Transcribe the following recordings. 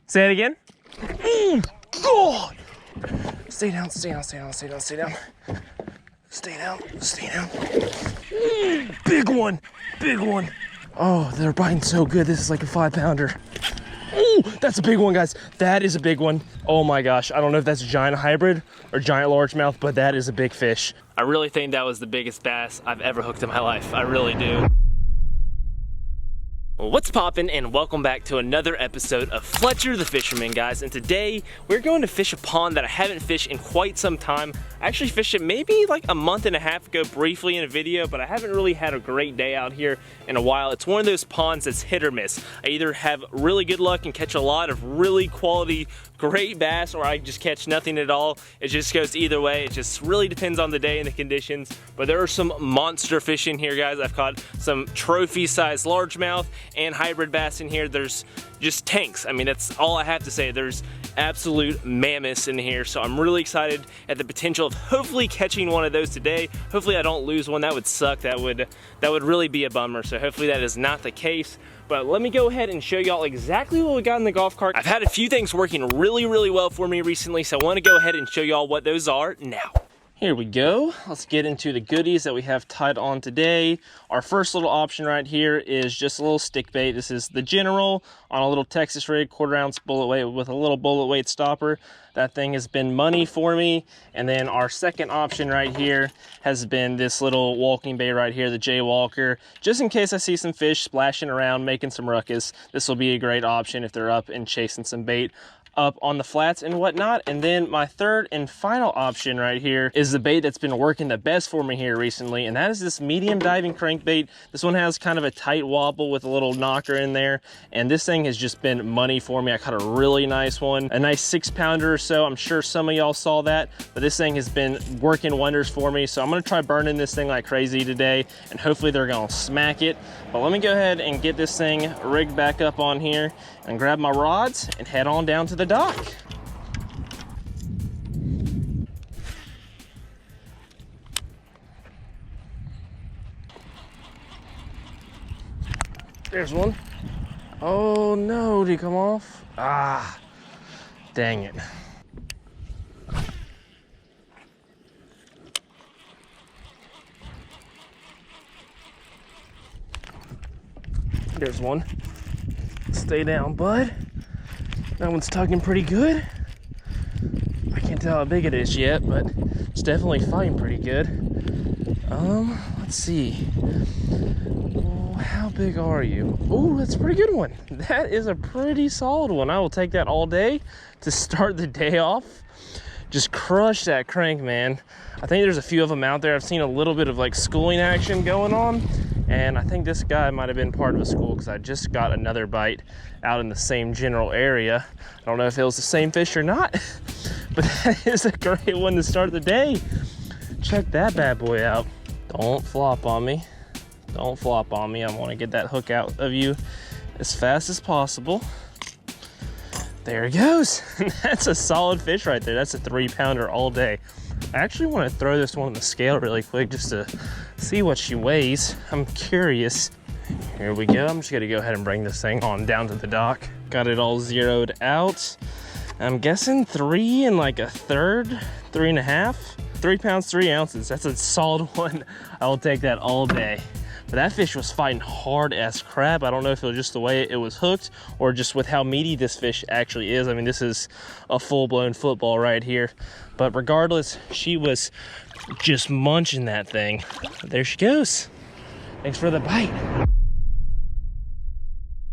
Say it again. God. Stay down, stay down, stay down, stay down, stay down. Stay down, stay down. Big one, big one. Oh, they're biting so good. This is like a 5-pounder. Ooh, that's a big one, guys. That is a big one. Oh my gosh. I don't know if that's a giant hybrid or giant largemouth, but that is a big fish. I really think that was the biggest bass I've ever hooked in my life. I really do. What's poppin', and welcome back to another episode of Fletcher the Fisherman, guys. And today we're going to fish a pond that I haven't fished in quite some time. I actually fished it maybe like a month and a half ago briefly in a video, but I haven't really had a great day out here in a while. It's one of those ponds that's hit or miss. I either have really good luck and catch a lot of really quality great bass, or I just catch nothing at all. It just goes either way. It just really depends on the day and the conditions. But there are some monster fish in here, guys. I've caught some trophy-sized largemouth and hybrid bass in here. There's just tanks. I mean, that's all I have to say. There's absolute mammoths in here, so I'm really excited at the potential of hopefully catching one of those today. Hopefully I don't lose one. That would suck. That would really be a bummer. So hopefully that is not the case. But let me go ahead and show y'all exactly what we got in the golf cart. I've had a few things working really well for me recently, so I want to go ahead and show y'all what those are now. Here we go. Let's get into the goodies that we have tied on today. Our first little option right here is just a little stick bait. This is the General on a little Texas rig, 1/4 ounce bullet weight with a little bullet weight stopper. That thing has been money for me. And then our second option right here has been this little walking bait right here, the Jaywalker. Just in case I see some fish splashing around, making some ruckus, this will be a great option if they're up and chasing some bait up on the flats and whatnot. And then my third and final option right here is the bait that's been working the best for me here recently, and that is this medium diving crankbait. This one has kind of a tight wobble with a little knocker in there, and this thing has just been money for me. I caught a really nice one, a nice 6-pounder or so. I'm sure some of y'all saw that, but this thing has been working wonders for me. So I'm gonna try burning this thing like crazy today, and hopefully they're gonna smack it. But let me go ahead and get this thing rigged back up on here and grab my rods and head on down to the dock. There's one. Oh no, did he come off? Ah, dang it. There's one. Stay down, bud. That one's tugging pretty good. I can't tell how big it is yet, but it's definitely fighting pretty good. Let's see. Oh, how big are you? Oh, that's a pretty good one. That is a pretty solid one. I will take that all day to start the day off. Just crush that crank, man. I think there's a few of them out there. I've seen a little bit of like schooling action going on, and I think this guy might have been part of a school because I just got another bite out in the same general area. I don't know if it was the same fish or not, but that is a great one to start the day. Check that bad boy out. Don't flop on me. Don't flop on me. I want to get that hook out of you as fast as possible. There it goes. That's a solid fish right there. That's a 3-pounder all day. I actually want to throw this one on the scale really quick just to see what she weighs. I'm curious. Here we go. I'm just gonna go ahead and bring this thing on down to the dock. Got it all zeroed out. I'm guessing 3 1/3, 3 1/2. 3 pounds, 3 ounces. That's a solid one. I will take that all day. But that fish was fighting hard as crap. I don't know if it was just the way it was hooked or just with how meaty this fish actually is. I mean, this is a full-blown football right here. But regardless, she was just munching that thing. There she goes. Thanks for the bite.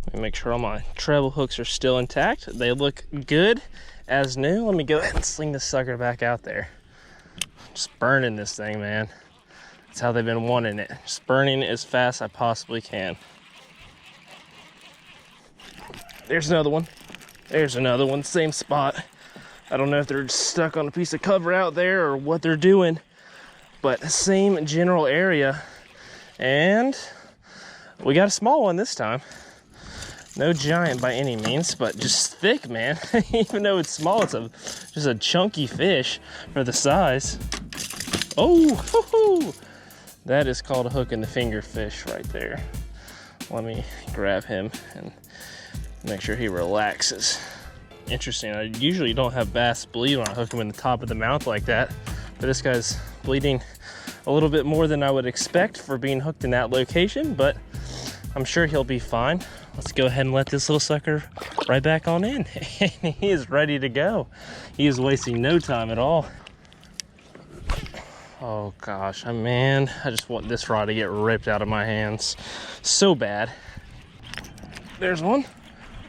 Let me make sure all my treble hooks are still intact. They look good as new. Let me go ahead and sling this sucker back out there. Just burning this thing, man. That's how they've been wanting it. Just burning it as fast as I possibly can. There's another one. There's another one, same spot. I don't know if they're stuck on a piece of cover out there or what they're doing, but same general area. And we got a small one this time. No giant by any means, but just thick, man. Even though it's small, it's just a chunky fish for the size. Oh, hoo-hoo. That is called a hook in the finger fish right there. Let me grab him and make sure he relaxes. Interesting. I usually don't have bass bleed when I hook them in the top of the mouth like that, but this guy's bleeding a little bit more than I would expect for being hooked in that location, but I'm sure he'll be fine. Let's go ahead and let this little sucker right back on in. He is ready to go. He is wasting no time at all. Oh gosh, man, I just want this rod to get ripped out of my hands so bad. There's one.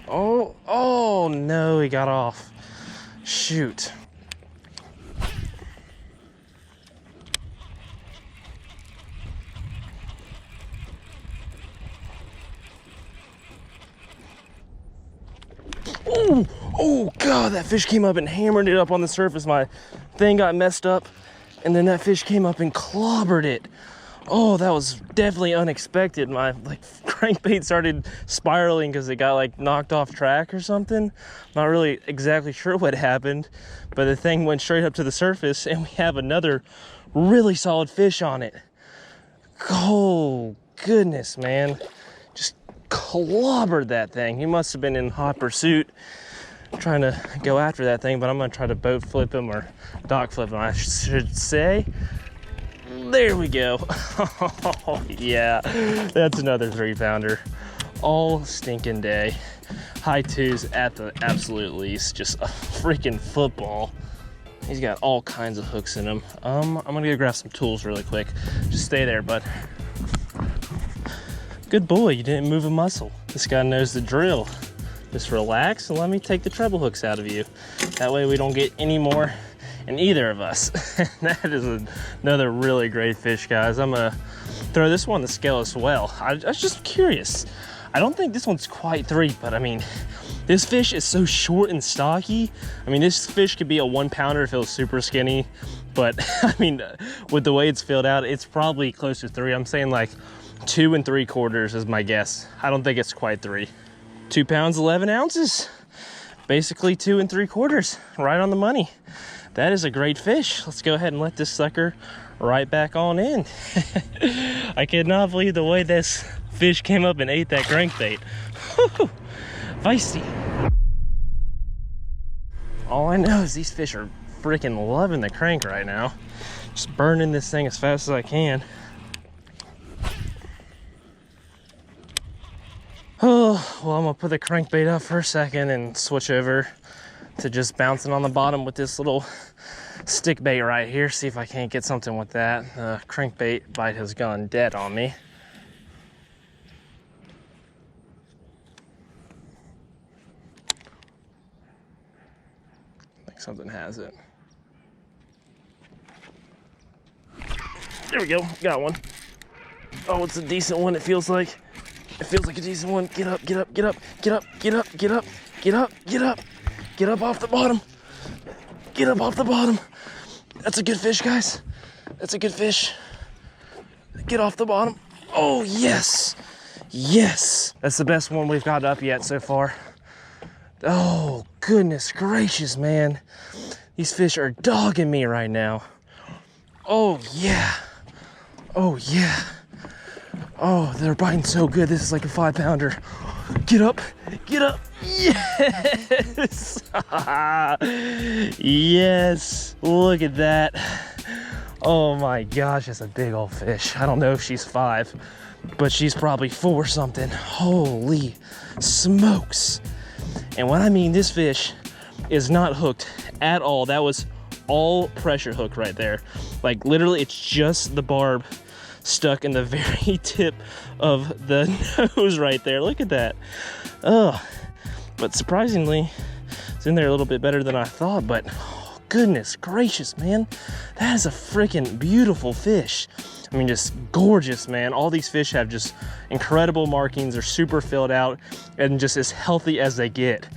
Oh no, he got off. Shoot. Oh God, that fish came up and hammered it up on the surface. My thing got messed up, and then that fish came up and clobbered it. Oh, that was definitely unexpected. My crankbait started spiraling because it got knocked off track or something. Not really exactly sure what happened, but the thing went straight up to the surface, and we have another really solid fish on it. Oh goodness, man. Just clobbered that thing. He must have been in hot pursuit trying to go after that thing, but I'm gonna try to boat flip him, or dock flip him, I should say. There we go. Oh, yeah, that's another 3-pounder all stinking day. High twos at the absolute least. Just a freaking football. He's got all kinds of hooks in him. I'm gonna go grab some tools really quick. Just stay there, bud. Good boy, you didn't move a muscle. This guy knows the drill. Just relax and let me take the treble hooks out of you. That way we don't get any more in either of us. That is another really great fish, guys. I'm gonna throw this one on the scale as well. I was just curious. I don't think this one's quite 3, but I mean, this fish is so short and stocky. I mean, this fish could be a 1-pounder if it was super skinny, but I mean, with the way it's filled out, it's probably close to 3. I'm saying 2 3/4 is my guess. I don't think it's quite 3. 2 pounds, 11 ounces. Basically 2 3/4, right on the money. That is a great fish. Let's go ahead and let this sucker right back on in. I cannot believe the way this fish came up and ate that crankbait. Whew, feisty. All I know is these fish are freaking loving the crank right now. Just burning this thing as fast as I can. Oh, well, I'm gonna put the crankbait up for a second and switch over to just bouncing on the bottom with this little stick bait right here. See if I can't get something with that. The crankbait bite has gone dead on me. I think something has it. There we go, got one. Oh, it's a decent one, it feels like. It feels like a decent one. Get up, get up, get up, get up, get up, get up, get up, get up. Get up off the bottom. Get up off the bottom. That's a good fish, guys. That's a good fish. Get off the bottom. Oh, yes. Yes. That's the best one we've got up yet so far. Oh, goodness gracious, man. These fish are dogging me right now. Oh, yeah. Oh, yeah. Oh, they're biting so good. This is like a 5-pounder. Get up. Get up. Yes. Yes. Look at that. Oh my gosh, that's a big old fish. I don't know if she's 5, but she's probably 4 something. Holy smokes. And when I mean this fish is not hooked at all, that was all pressure hook right there. Literally, it's just the barb stuck in the very tip of the nose right there. Look at that. Oh, but surprisingly, it's in there a little bit better than I thought, but oh, goodness gracious, man. That is a freaking beautiful fish. I mean, just gorgeous, man. All these fish have just incredible markings. They're super filled out and just as healthy as they get.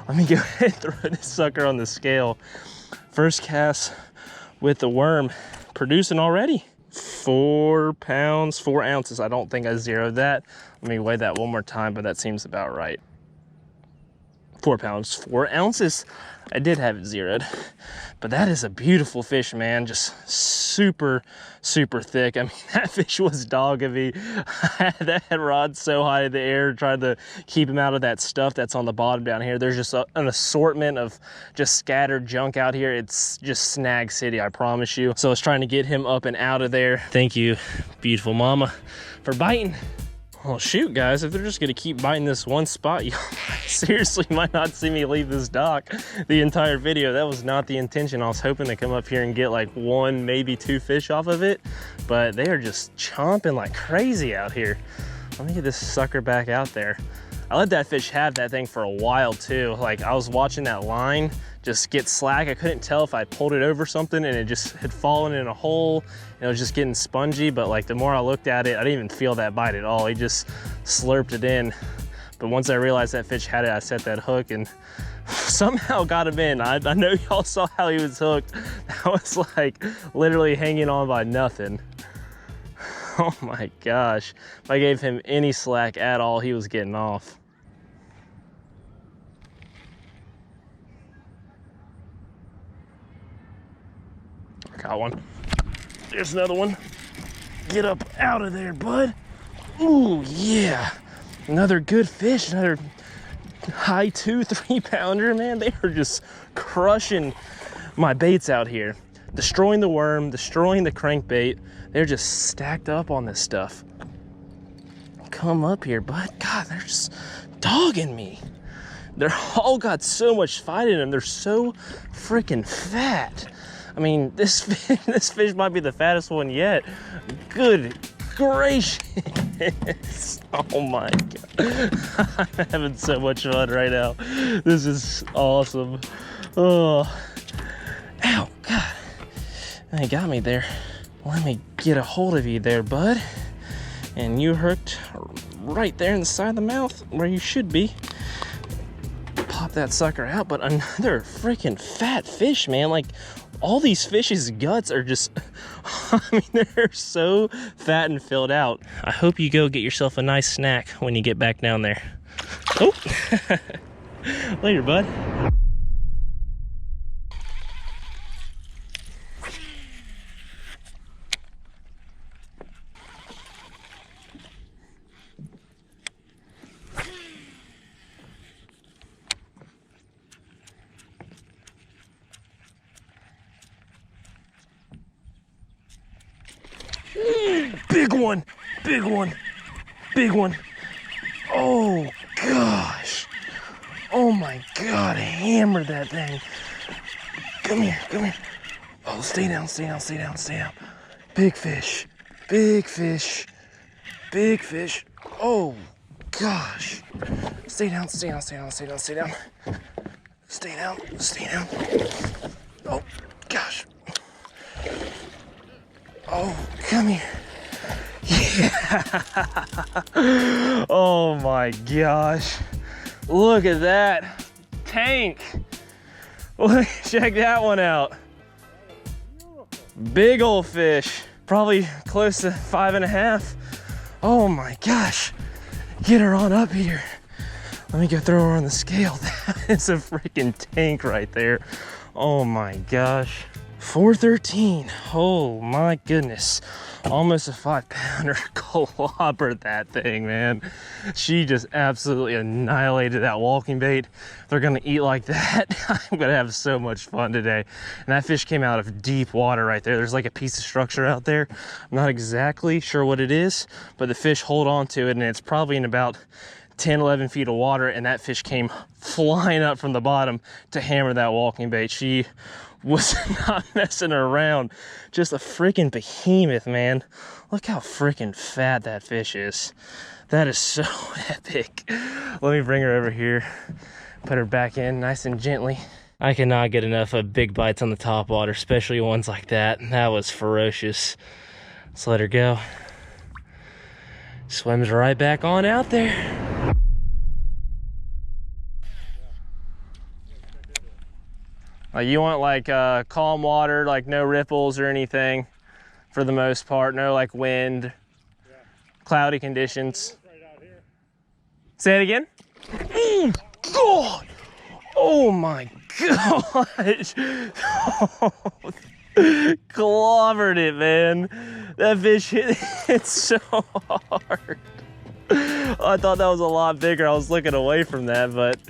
Let me go ahead and throw this sucker on the scale. First cast with the worm producing already. 4 pounds, 4 ounces. I don't think I zeroed that. Let me weigh that one more time, but that seems about right. 4 pounds, 4 ounces. I did have it zeroed, but that is a beautiful fish, man. Just super, super thick. I mean, that fish was dogging me. I had that rod so high in the air, trying to keep him out of that stuff that's on the bottom down here. There's just an assortment of just scattered junk out here. It's just snag city, I promise you. So I was trying to get him up and out of there. Thank you, beautiful mama, for biting. Well, shoot, guys, if they're just gonna keep biting this one spot, you seriously might not see me leave this dock the entire video. That was not the intention. I was hoping to come up here and get like 1, maybe 2 fish off of it, but they are just chomping like crazy out here. Let me get this sucker back out there. I let that fish have that thing for a while too. Like, I was watching that line just get slack. I couldn't tell if I pulled it over something and it just had fallen in a hole and it was just getting spongy, but like the more I looked at it, I didn't even feel that bite at all. He just slurped it in. But once I realized that fish had it, I set that hook and somehow got him in. I know y'all saw how he was hooked. That was like literally hanging on by nothing. Oh my gosh. If I gave him any slack at all, he was getting off. Got one. There's another one. Get up out of there, bud. Ooh, yeah. Another good fish, another high 2-3 pounder, man. They are just crushing my baits out here. Destroying the worm, destroying the crankbait. They're just stacked up on this stuff. Come up here, bud. God, they're just dogging me. They're all got so much fight in them. They're so freaking fat. I mean, this fish might be the fattest one yet. Good gracious. Oh my God. I'm having so much fun right now. This is awesome. Oh, ow, God. They got me there. Let me get a hold of you there, bud. And you hooked right there in the side of the mouth where you should be. Pop that sucker out, but another freaking fat fish, man. Like, all these fish's guts are just, I mean, they're so fat and filled out. I hope you go get yourself a nice snack when you get back down there. Oh, later, bud. Big one, big one, big one. Oh gosh. Oh my God, hammered that thing. Come here, come here. Oh, stay down, stay down, stay down, stay down. Big fish, big fish, big fish. Oh gosh. Stay down, stay down, stay down, stay down, stay down. Stay down, stay down. Oh gosh. Oh, come here. Yeah. Oh my gosh. Look at that tank. Look, check that one out. Big old fish. Probably close to 5.5. Oh my gosh. Get her on up here. Let me go throw her on the scale. That is a freaking tank right there. Oh my gosh. 413. Oh my goodness. Almost a 5-pounder. Clobbered that thing, man. She just absolutely annihilated that walking bait. If they're gonna eat like that, I'm gonna have so much fun today. And that fish came out of deep water right there. There's like a piece of structure out there. I'm not exactly sure what it is, but the fish hold on to it and it's probably in about 10-11 feet of water, and that fish came flying up from the bottom to hammer that walking bait. She was not messing around. Just a freaking behemoth, man. Look how freaking fat that fish is. That is so epic. Let me bring her over here, put her back in nice and gently. I cannot get enough of big bites on the topwater, especially ones like that. That was ferocious. Let's let her go. Swims right back on out there. You want like calm water, like no ripples or anything for the most part, no like wind, cloudy conditions. Say it again. God, Oh my gosh. Clobbered it, man. That fish hit it so hard. I thought that was a lot bigger. I was looking away from that, but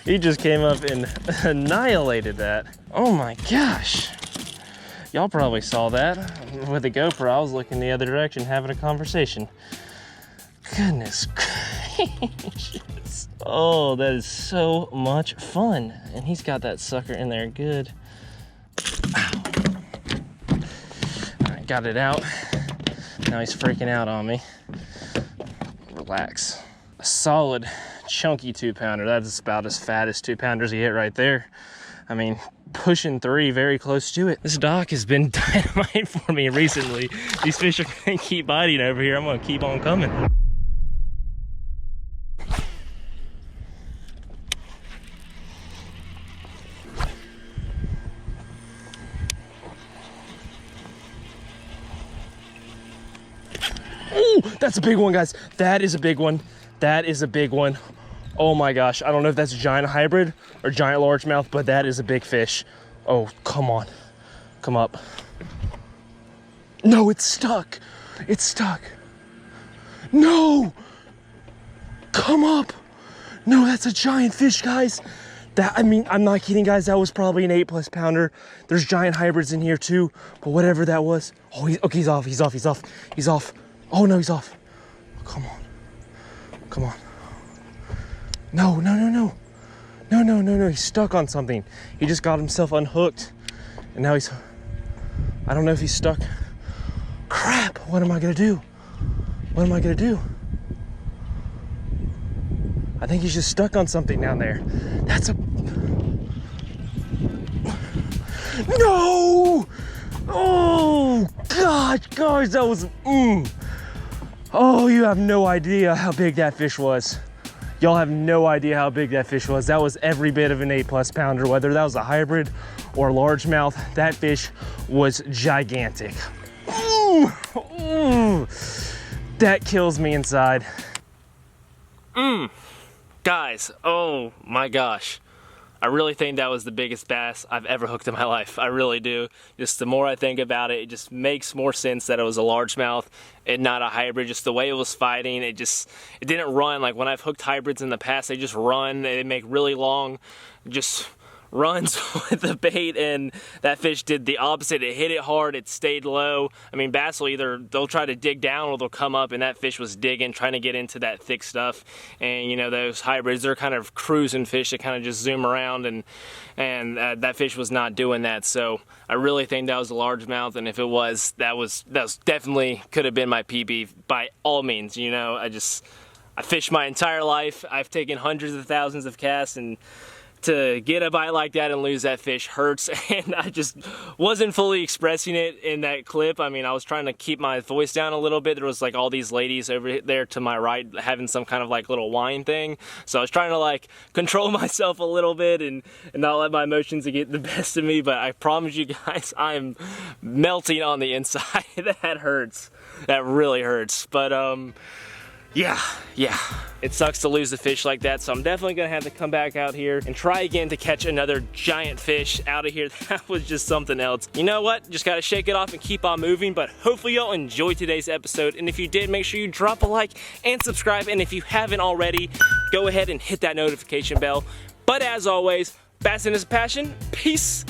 he just came up and annihilated that. Oh my gosh. Y'all probably saw that with the GoPro. I was looking the other direction, having a conversation. Goodness gracious. Oh, that is so much fun. And he's got that sucker in there good. Ow. All right, got it out. Now he's freaking out on me. Relax. A solid, chunky 2-pounder. That's about as fat as 2-pounders you hit right there. I mean, pushing 3, very close to it. This dock has been dynamite for me recently. These fish are gonna keep biting over here. I'm gonna keep on coming. Ooh, that's a big one, guys. That is a big one. That is a big one. Oh my gosh. I don't know if that's a giant hybrid or giant largemouth, but that is a big fish. Oh, come on. Come up. No, it's stuck. It's stuck. No. Come up. No, that's a giant fish, guys. That, I mean, I'm not kidding, guys. That was probably an 8+ pounder. There's giant hybrids in here too, but whatever that was. Oh, okay, he's off. He's off. He's off. He's off. Oh no, he's off. Come on. Come on. No, no, no, no. No, no, no, no. He's stuck on something. He just got himself unhooked. And now he's, I don't know if he's stuck. Crap, what am I gonna do? What am I gonna do? I think he's just stuck on something down there. That's a, no! Oh, gosh, guys, that was, Oh, you have no idea how big that fish was. Y'all have no idea how big that fish was. That was every bit of an 8+ pounder, whether that was a hybrid or largemouth. That fish was gigantic. That kills me inside. Guys, oh my gosh. I really think that was the biggest bass I've ever hooked in my life. I really do. Just the more I think about it, it just makes more sense that it was a largemouth and not a hybrid. Just the way it was fighting, it didn't run. Like when I've hooked hybrids in the past, they just run. They make really long, just runs with the bait, and that fish did the opposite. It hit it hard, it stayed low. I mean, bass will either, they'll try to dig down or they'll come up, and that fish was digging, trying to get into that thick stuff. And you know, those hybrids, they're kind of cruising fish that kind of just zoom around, and that fish was not doing that. So I really think that was a largemouth, and if it was, that was definitely could have been my PB by all means. You know, I fished my entire life. I've taken hundreds of thousands of casts, and to get a bite like that and lose that fish hurts, and I just wasn't fully expressing it in that clip. I mean, I was trying to keep my voice down a little bit. There was like all these ladies over there to my right having some kind of like little whine thing, so I was trying to like control myself a little bit and not let my emotions get the best of me. But I promise you guys, I'm melting on the inside. That hurts. That really hurts. But yeah, it sucks to lose a fish like that, so I'm definitely gonna have to come back out here and try again to catch another giant fish out of here. That was just something else. You know what? Just gotta shake it off and keep on moving, but hopefully y'all enjoyed today's episode, and if you did, make sure you drop a like and subscribe, and if you haven't already, go ahead and hit that notification bell. But as always, bassing is a passion. Peace